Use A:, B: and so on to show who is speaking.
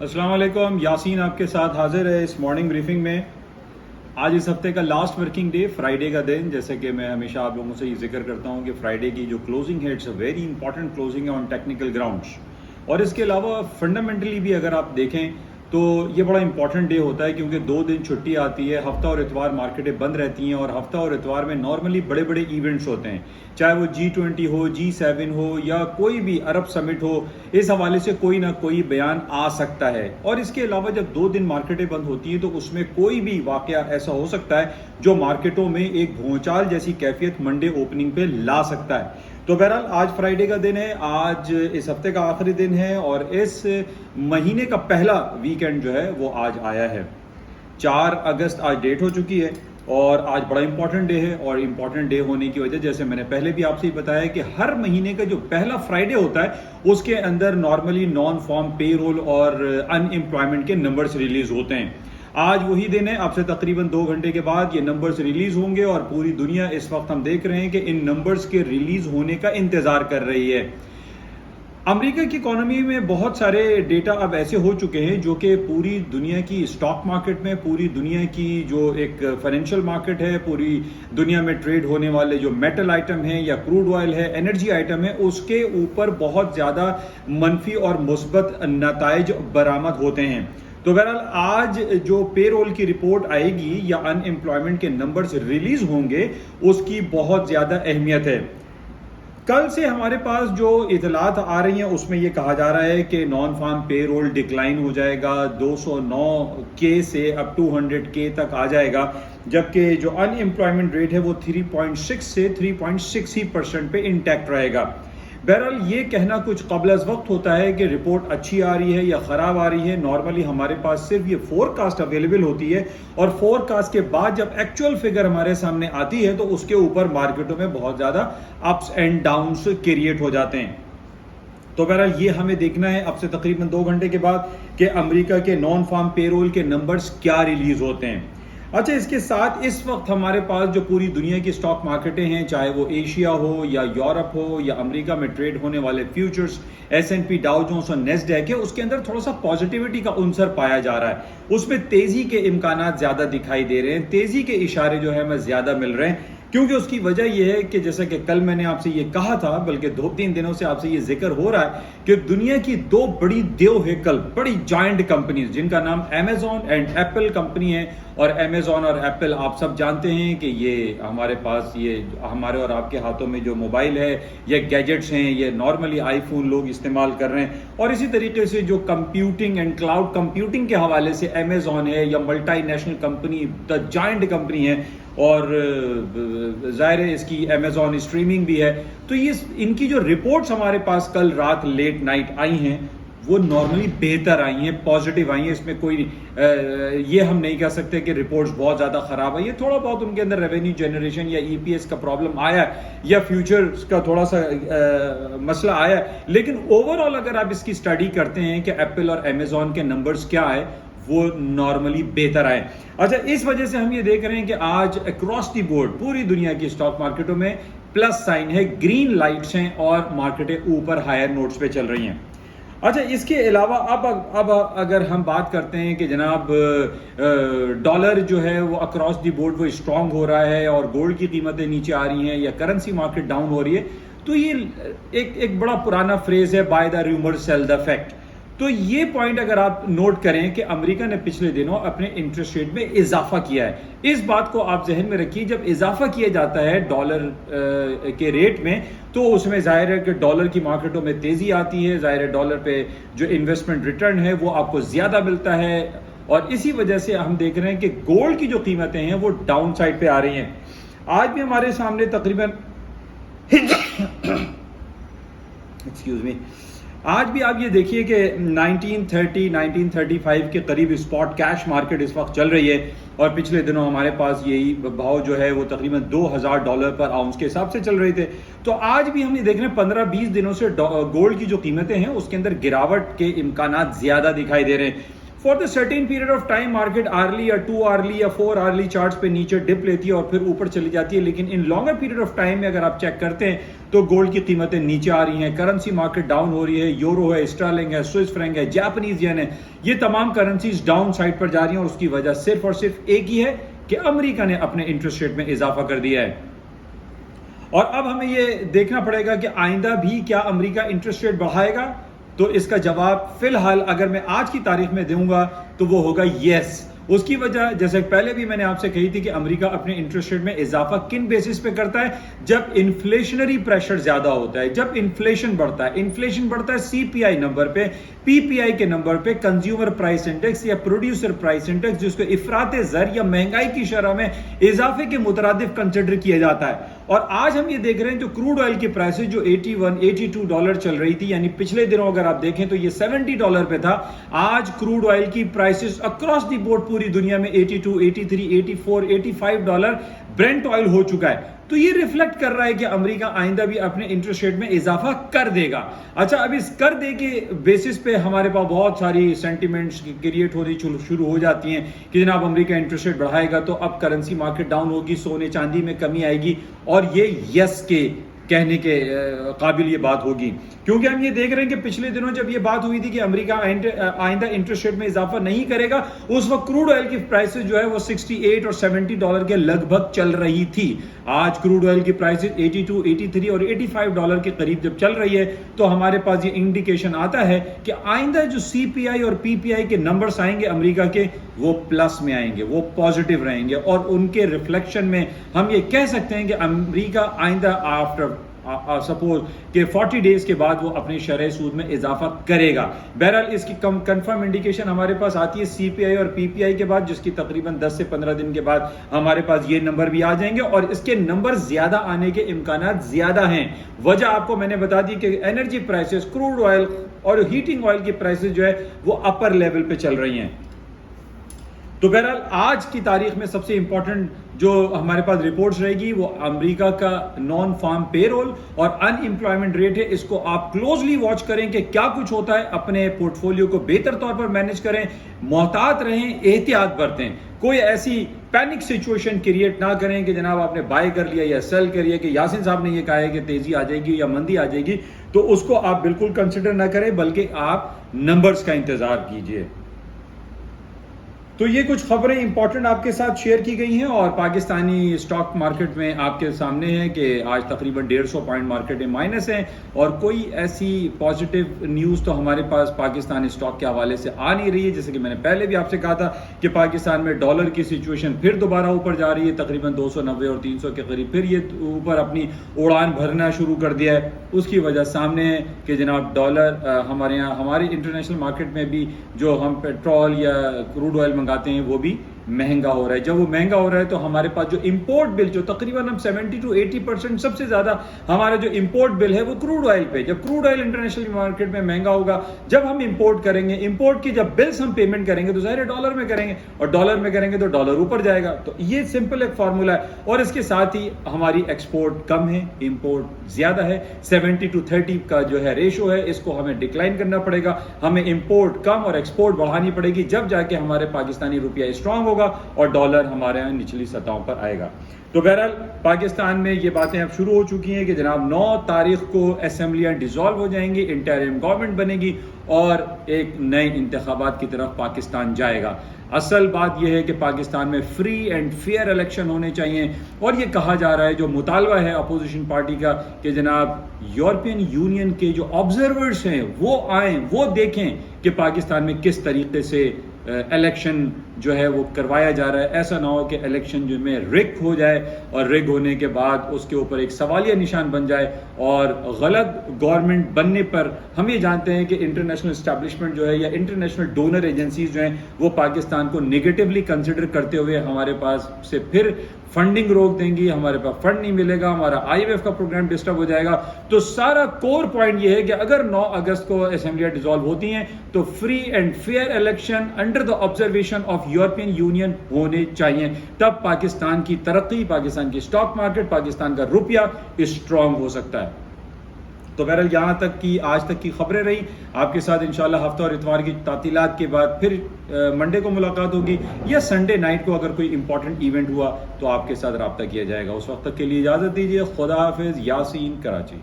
A: السلام علیکم، یاسین آپ کے ساتھ حاضر ہے اس مارننگ بریفنگ میں۔ آج اس ہفتے کا لاسٹ ورکنگ ڈے، فرائیڈے کا دن، جیسے کہ میں ہمیشہ آپ لوگوں سے یہ ذکر کرتا ہوں کہ فرائیڈے کی جو کلوزنگ ہے it's a very important closing ہے آن ٹیکنیکل گراؤنڈس، اور اس کے علاوہ فنڈامنٹلی بھی اگر آپ دیکھیں تو یہ بڑا امپورٹنٹ ڈے ہوتا ہے کیونکہ 2 دن چھٹی آتی ہے، ہفتہ اور اتوار مارکیٹیں بند رہتی ہیں، اور ہفتہ اور اتوار میں نارملی بڑے بڑے ایونٹس ہوتے ہیں، چاہے وہ G20 ہو، G7 ہو یا کوئی بھی عرب سمٹ ہو، اس حوالے سے کوئی نہ کوئی بیان آ سکتا ہے۔ اور اس کے علاوہ جب 2 دن مارکیٹیں بند ہوتی ہیں تو اس میں کوئی بھی واقعہ ایسا ہو سکتا ہے جو مارکیٹوں میں ایک بھونچال جیسی کیفیت منڈے اوپننگ پہ لا سکتا ہے۔ تو بہرحال آج فرائیڈے کا دن ہے، آج اس ہفتے کا آخری دن ہے، اور اس مہینے کا پہلا ویکینڈ جو ہے وہ آج آیا ہے۔ 4 اگست آج ڈیٹ ہو چکی ہے، اور آج بڑا امپورٹنٹ ڈے ہے، اور امپورٹنٹ ڈے ہونے کی وجہ جیسے میں نے پہلے بھی آپ سے بتایا کہ ہر مہینے کا جو پہلا فرائیڈے ہوتا ہے اس کے اندر نارملی نان فارم پے رول اور ان امپلائمنٹ کے نمبرز ریلیز ہوتے ہیں۔ آج وہی دن ہے، اب سے تقریباً 2 گھنٹے کے بعد یہ نمبرز ریلیز ہوں گے، اور پوری دنیا اس وقت ہم دیکھ رہے ہیں کہ ان نمبرز کے ریلیز ہونے کا انتظار کر رہی ہے۔ امریکہ کی اکانومی میں بہت سارے ڈیٹا اب ایسے ہو چکے ہیں جو کہ پوری دنیا کی اسٹاک مارکیٹ میں، پوری دنیا کی جو ایک فائنینشیل مارکیٹ ہے، پوری دنیا میں ٹریڈ ہونے والے جو میٹل آئٹم ہیں یا کروڈ آئل ہے، انرجی آئٹم ہے، اس کے اوپر بہت زیادہ منفی اور مثبت نتائج برآمد ہوتے ہیں۔ تو بہرحال آج جو پے رول کی رپورٹ آئے گی یا ان امپلائمنٹ کے نمبرز ریلیز ہوں گے، اس کی بہت زیادہ اہمیت ہے۔ کل سے ہمارے پاس جو اطلاعات آ رہی ہیں اس میں یہ کہا جا رہا ہے کہ نان فارم پے رول ڈکلائن ہو جائے گا، 209K سے اب 200K تک آ جائے گا، جبکہ جو ان امپلائمنٹ ریٹ ہے وہ 3.6 سے 3.6% پہ انٹیکٹ رہے گا۔ بہرحال یہ کہنا کچھ قبل از وقت ہوتا ہے کہ رپورٹ اچھی آ رہی ہے یا خراب آ رہی ہے۔ نارملی ہمارے پاس صرف یہ فور کاسٹ اویلیبل ہوتی ہے، اور فور کاسٹ کے بعد جب ایکچوئل فگر ہمارے سامنے آتی ہے تو اس کے اوپر مارکیٹوں میں بہت زیادہ اپس اینڈ ڈاؤنس کریٹ ہو جاتے ہیں۔ تو بہرحال یہ ہمیں دیکھنا ہے اب سے تقریباً 2 گھنٹے کے بعد کہ امریکہ کے نان فارم پے رول کے نمبرز کیا ریلیز ہوتے ہیں۔ اچھا، اس کے ساتھ اس وقت ہمارے پاس جو پوری دنیا کی اسٹاک مارکیٹیں ہیں، چاہے وہ ایشیا ہو یا یورپ ہو یا امریکہ میں ٹریڈ ہونے والے فیوچرز، S&P ڈاؤ جونز اور نیسڈیک ہے، اس کے اندر تھوڑا سا پازیٹیوٹی کا عنصر پایا جا رہا ہے، اس میں تیزی کے امکانات زیادہ دکھائی دے رہے ہیں، تیزی کے اشارے جو ہے ہمیں زیادہ مل رہے ہیں، کیونکہ اس کی وجہ یہ ہے کہ جیسا کہ کل میں نے آپ سے یہ کہا تھا، بلکہ 2-3 دنوں سے آپ سے یہ ذکر ہو رہا ہے کہ دنیا کی 2 بڑی دیوہیکل، بڑی جائنٹ کمپنیز جن کا نام Amazon اینڈ ایپل کمپنی ہے، اور Amazon اور ایپل آپ سب جانتے ہیں کہ یہ ہمارے پاس، یہ ہمارے اور آپ کے ہاتھوں میں جو موبائل ہے یا گیجٹس ہیں، یہ نارملی آئی فون لوگ استعمال کر رہے ہیں، اور اسی طریقے سے جو کمپیوٹنگ اینڈ کلاؤڈ کمپیوٹنگ کے حوالے سے Amazon ہے یا ملٹی نیشنل کمپنی، دا جائنٹ کمپنی ہے، اور ظاہر ہے اس کی Amazon اسٹریمنگ بھی ہے۔ تو یہ ان کی جو رپورٹس ہمارے پاس کل رات لیٹ نائٹ آئی ہیں وہ نارملی بہتر آئی ہیں، پازیٹیو آئی ہیں، اس میں کوئی یہ ہم نہیں کہہ سکتے کہ رپورٹس بہت زیادہ خراب آئی ہے۔ تھوڑا بہت ان کے اندر ریونیو جنریشن یا EPS کا پرابلم آیا ہے یا فیوچرز کا تھوڑا سا مسئلہ آیا ہے، لیکن اوورآل اگر آپ اس کی اسٹڈی کرتے ہیں کہ ایپل اور Amazon کے نمبرز کیا آئے، وہ نارملی بہتر آئے۔ اچھا، اس وجہ سے ہم یہ دیکھ رہے ہیں کہ آج اکراس دی بورڈ پوری دنیا کی اسٹاک مارکیٹوں میں پلس سائن ہے، گرین لائٹس ہیں، اور مارکیٹیں اوپر ہائر نوٹس پہ چل رہی ہیں۔ اچھا، اس کے علاوہ اب اگر ہم بات کرتے ہیں کہ جناب ڈالر جو ہے وہ اکراس دی بورڈ وہ اسٹرانگ ہو رہا ہے، اور گولڈ کی قیمتیں نیچے آ رہی ہیں یا کرنسی مارکیٹ ڈاؤن ہو رہی ہے، تو یہ ایک بڑا پرانا فریز ہے، by the rumour sell the fact. تو یہ پوائنٹ اگر آپ نوٹ کریں کہ امریکہ نے پچھلے دنوں اپنے انٹرسٹ ریٹ میں اضافہ کیا ہے، اس بات کو آپ ذہن میں رکھیے، جب اضافہ کیا جاتا ہے ڈالر کے ریٹ میں تو اس میں ظاہر ہے کہ ڈالر کی مارکیٹوں میں تیزی آتی ہے، ظاہر ہے ڈالر پہ جو انویسٹمنٹ ریٹرن ہے وہ آپ کو زیادہ ملتا ہے، اور اسی وجہ سے ہم دیکھ رہے ہیں کہ گولڈ کی جو قیمتیں ہیں وہ ڈاؤن سائڈ پہ آ رہی ہیں۔ آج بھی ہمارے سامنے تقریباً آج بھی آپ یہ دیکھیے کہ 1935 کے قریب اسپاٹ کیش مارکیٹ اس وقت چل رہی ہے، اور پچھلے دنوں ہمارے پاس یہی بھاؤ جو ہے وہ تقریباً $2000 پر آؤنس کے حساب سے چل رہے تھے۔ تو آج بھی ہم یہ دیکھ رہے ہیں 15-20 دنوں سے گولڈ کی جو قیمتیں ہیں اس کے اندر گراوٹ کے امکانات زیادہ دکھائی دے رہے ہیں۔ For the certain period of time market yearly یا 2 آرلی یا 4 آرلی چارٹس پہ نیچے ڈپ لیتی ہے اور پھر اوپر چلی جاتی ہے, لیکن ان لانگر پیریڈ آف ٹائم میں اگر آپ چیک کرتے ہیں تو گولڈ کی قیمتیں نیچے آ رہی ہیں, کرنسی مارکیٹ ڈاؤن ہو رہی ہے, یورو ہے, اسٹرلنگ ہے, سوئس فرینک ہے, جاپنیز ین ہے, یہ تمام کرنسیز ڈاؤن سائڈ پر جا رہی ہیں, اور اس کی وجہ صرف اور صرف ایک ہی ہے کہ امریکہ نے اپنے انٹرسٹ ریٹ میں اضافہ کر دیا ہے. اور اب ہمیں یہ دیکھنا پڑے گا کہ آئندہ بھی کیا امریکہ انٹرسٹ ریٹ بڑھائے گا, تو اس کا جواب فی الحال اگر میں آج کی تاریخ میں دوں گا تو وہ ہوگا یس. اس کی وجہ جیسے پہلے بھی میں نے آپ سے کہی تھی کہ امریکہ اپنے انٹرسٹ ریٹ میں اضافہ کن بیسس پہ کرتا ہے, جب انفلیشنری پریشر زیادہ ہوتا ہے, جب انفلیشن بڑھتا ہے سی پی آئی نمبر پہ, پی پی آئی کے نمبر پہ, کنزیومر پرائس انڈیکس یا پروڈیوسر پرائس انڈیکس, جس کو افراط زر یا مہنگائی کی شرح میں اضافے کے مترادف کنسیڈر کیا جاتا ہے. اور آج ہم یہ دیکھ رہے ہیں جو کروڈ آئل کی پرائسز جو 81-82 چل رہی تھی, یعنی پچھلے دنوں اگر آپ دیکھیں تو یہ $70 پہ تھا, آج کروڈ آئل کی پرائسز اکراس دی بورڈ پوری دنیا میں 82, 83, 84, $85 برینٹ آئل ہو چکا ہے. تو یہ ریفلیکٹ کر رہا ہے کہ امریکہ آئندہ بھی اپنے انٹرسٹ ریٹ میں اضافہ کر دے گا. اچھا, اب اس کر دے کے بیسس پہ ہمارے پاس بہت ساری سینٹیمنٹس کریٹ ہونی شروع ہو جاتی ہیں کہ جناب امریکہ انٹرسٹ ریٹ بڑھائے گا تو اب کرنسی مارکیٹ ڈاؤن ہوگی, سونے چاندی میں کمی آئے گی, اور یہ یس کے کہنے کے قابل یہ بات ہوگی, کیونکہ ہم یہ دیکھ رہے ہیں کہ پچھلے دنوں جب یہ بات ہوئی تھی کہ امریکہ آئندہ انٹرسٹ ریٹ میں اضافہ نہیں کرے گا, اس وقت کروڈ آئل کی پرائسز جو ہے وہ $68 اور $70 کے لگ بھگ چل رہی تھی. آج کروڈ آئل کی پرائسز 82, 83 اور $85 کے قریب جب چل رہی ہے تو ہمارے پاس یہ انڈیکیشن آتا ہے کہ آئندہ جو سی پی آئی اور پی پی آئی کے نمبرز آئیں گے امریکہ کے, وہ پلس میں آئیں گے, وہ پازیٹیو رہیں گے, اور ان کے ریفلیکشن میں ہم یہ کہہ سکتے ہیں کہ امریکہ آئندہ آفٹر سپوز کہ 40 ڈیز کے بعد وہ اپنی شرح سود میں اضافہ کرے گا. بہرحال اس کی کنفرم انڈیکیشن ہمارے پاس آتی ہے سی پی آئی اور پی پی آئی کے بعد, جس کی تقریباً 10 سے 15 دن کے بعد ہمارے پاس یہ نمبر بھی آ جائیں گے, اور اس کے نمبر زیادہ آنے کے امکانات زیادہ ہیں. وجہ آپ کو میں نے بتا دی کہ انرجی پرائسز, کروڈ آئل اور ہیٹنگ آئل کی پرائسز جو ہے وہ اپر لیول پہ چل رہی ہیں. تو بہرحال آج کی تاریخ میں سب سے امپورٹنٹ جو ہمارے پاس رپورٹس رہے گی وہ امریکہ کا نان فارم پے رول اور ان امپلائمنٹ ریٹ ہے. اس کو آپ کلوزلی واچ کریں کہ کیا کچھ ہوتا ہے, اپنے پورٹ فولیو کو بہتر طور پر مینج کریں, محتاط رہیں, احتیاط برتیں, کوئی ایسی پینک سچویشن کریٹ نہ کریں کہ جناب آپ نے بائی کر لیا یا سیل کر لیا کہ یاسین صاحب نے یہ کہا ہے کہ تیزی آ جائے گی یا مندی آ جائے گی, تو اس کو آپ بالکل کنسیڈر نہ کریں, بلکہ آپ نمبرز کا انتظار کیجئے. تو یہ کچھ خبریں امپورٹنٹ آپ کے ساتھ شیئر کی گئی ہیں, اور پاکستانی اسٹاک مارکیٹ میں آپ کے سامنے ہے کہ آج تقریباً 150 پوائنٹ مارکیٹ میں مائنس ہیں, اور کوئی ایسی پازیٹیو نیوز تو ہمارے پاس پاکستانی اسٹاک کے حوالے سے آ نہیں رہی ہے. جیسے کہ میں نے پہلے بھی آپ سے کہا تھا کہ پاکستان میں ڈالر کی سچویشن پھر دوبارہ اوپر جا رہی ہے, تقریباً 290 اور 300 کے قریب پھر یہ اوپر اپنی اڑان بھرنا شروع کر دیا ہے. اس کی وجہ سامنے ہے کہ جناب ڈالر ہمارے یہاں ہماری انٹرنیشنل مارکیٹ میں بھی جو ہم پیٹرول یا کروڈ آئل منگاتے ہیں وہ بھی مہنگا ہو رہا ہے. جب وہ مہنگا ہو رہا ہے تو ہمارے پاس جو امپورٹ بل جو تقریباً ہم 70-80% سب سے زیادہ ہمارا جو امپورٹ بل ہے وہ کروڈ آئل پہ. جب کروڈ آئل انٹرنیشنل مارکیٹ میں مہنگا ہوگا, جب ہم امپورٹ کریں گے, امپورٹ کی جب بلز ہم پیمنٹ کریں گے تو ظاہر ڈالر میں کریں گے, اور ڈالر میں کریں گے تو ڈالر اوپر جائے گا. تو یہ سمپل ایک فارمولا ہے, اور اس کے ساتھ ہی ہماری ایکسپورٹ کم ہے, امپورٹ زیادہ ہے. 70-30 کا جو ہے ریشو ہے, اس کو ہمیں ڈکلائن کرنا پڑے گا. ہمیں امپورٹ کم اور ایکسپورٹ بڑھانی پڑے گی, جب جا کے ہمارے پاکستانی روپیہ اسٹرانگ ہوگا اور ڈالر ہمارے یہاں نچلی سطحوں پر آئے گا. تو بہرحال پاکستان میں یہ باتیں اب شروع ہو چکی ہیں کہ جناب 9 تاریخ کو اسمبلیاں ڈیزالو ہو جائیں گی, انٹرم گورنمنٹ بنے گی, اور ایک نئے انتخابات کی طرف پاکستان جائے گا. اصل بات یہ ہے کہ پاکستان میں فری اینڈ فیئر الیکشن ہونے چاہیے, اور یہ کہا جا رہا ہے, جو مطالبہ ہے اپوزیشن پارٹی کا, کہ جناب یورپین یونین کے جو آبزرورز ہیں وہ آئیں, وہ دیکھیں کہ پاکستان میں کس طریقے سے الیکشن جو ہے وہ کروایا جا رہا ہے. ایسا نہ ہو کہ الیکشن جو میں رگ ہو جائے, اور رگ ہونے کے بعد اس کے اوپر ایک سوالیہ نشان بن جائے, اور غلط گورنمنٹ بننے پر ہم یہ جانتے ہیں کہ انٹرنیشنل اسٹیبلشمنٹ جو ہے یا انٹرنیشنل ڈونر ایجنسیز جو ہیں وہ پاکستان کو نیگیٹولی کنسیڈر کرتے ہوئے ہمارے پاس سے پھر فنڈنگ روک دیں گی, ہمارے پاس فنڈ نہیں ملے گا, ہمارا IMF کا پروگرام ڈسٹرب ہو جائے گا. تو سارا کور پوائنٹ یہ ہے کہ اگر 9 اگست کو اسمبلیاں ڈیزالو ہوتی ہیں تو free and fair election under the observation of European Union ہونے چاہیے, تب پاکستان کی ترقی, پاکستان کی اسٹاک مارکیٹ, پاکستان کا روپیہ اسٹرانگ ہو سکتا ہے. تو بہرحال یہاں تک کی آج تک کی خبریں رہی. آپ کے ساتھ انشاءاللہ ہفتہ اور اتوار کی تعطیلات کے بعد پھر منڈے کو ملاقات ہوگی, یا سنڈے نائٹ کو اگر کوئی امپورٹنٹ ایونٹ ہوا تو آپ کے ساتھ رابطہ کیا جائے گا. اس وقت تک کے لیے اجازت دیجیے. خدا حافظ. یاسین, کراچی.